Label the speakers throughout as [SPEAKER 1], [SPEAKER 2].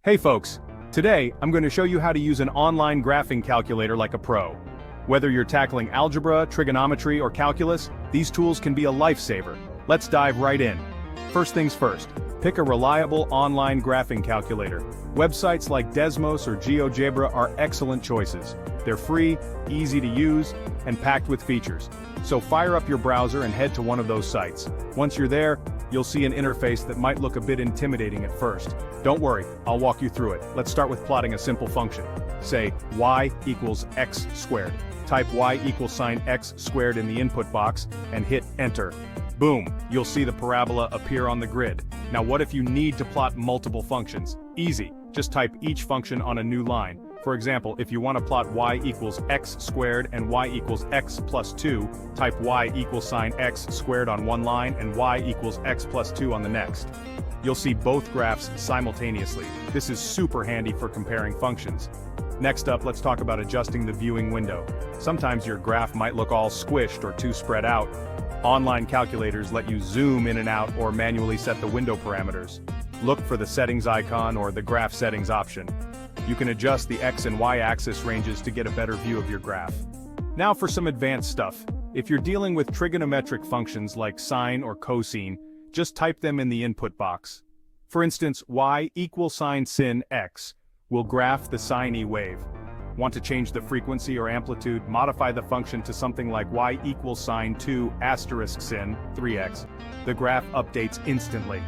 [SPEAKER 1] Hey folks, today I'm going to show you how to use an online graphing calculator like a pro. Whether you're tackling algebra, trigonometry, or calculus, these tools can be a lifesaver. Let's dive right in. First things first, pick a reliable online graphing calculator. Websites like Desmos or GeoGebra are excellent choices. They're free, easy to use, and packed with features. So fire up your browser and head to one of those sites. Once you're there, you'll see an interface that might look a bit intimidating at first. Don't worry, I'll walk you through it. Let's start with plotting a simple function. Say, y equals x squared. Type y equals sine x squared in the input box, and hit enter. Boom, you'll see the parabola appear on the grid. Now what if you need to plot multiple functions? Easy, just type each function on a new line. For example, if you want to plot y equals x squared and y equals x plus 2, type y equals sine x squared on one line and y equals x plus 2 on the next. You'll see both graphs simultaneously. This is super handy for comparing functions. Next up, let's talk about adjusting the viewing window. Sometimes your graph might look all squished or too spread out. Online calculators let you zoom in and out or manually set the window parameters. Look for the settings icon or the graph settings option. You can adjust the x and y axis ranges to get a better view of your graph. Now for some advanced stuff. If you're dealing with trigonometric functions like sine or cosine, just type them in the input box. For instance, y equals sine sin x will graph the sine wave. Want to change the frequency or amplitude? Modify the function to something like y equals sine 2 asterisk sin 3x. The graph updates instantly.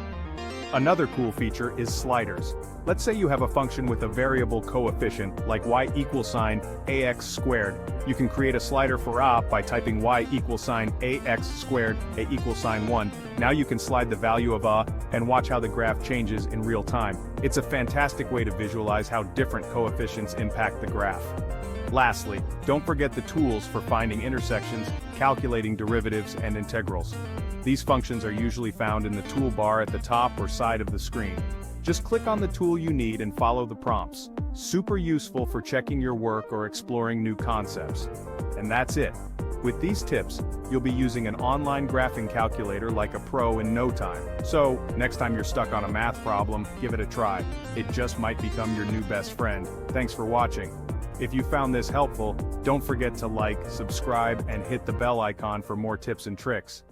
[SPEAKER 1] Another cool feature is sliders. Let's say you have a function with a variable coefficient, like y equals sine ax squared. You can create a slider for a by typing y equals sine ax squared, a equals sine 1. Now you can slide the value of a and watch how the graph changes in real time. It's a fantastic way to visualize how different coefficients impact the graph. Lastly, don't forget the tools for finding intersections, calculating derivatives, and integrals. These functions are usually found in the toolbar at the top or side of the screen. Just click on the tool you need and follow the prompts. Super useful for checking your work or exploring new concepts. And that's it. With these tips, you'll be using an online graphing calculator like a pro in no time. So, next time you're stuck on a math problem, give it a try. It just might become your new best friend. Thanks for watching. If you found this helpful, don't forget to like, subscribe, and hit the bell icon for more tips and tricks.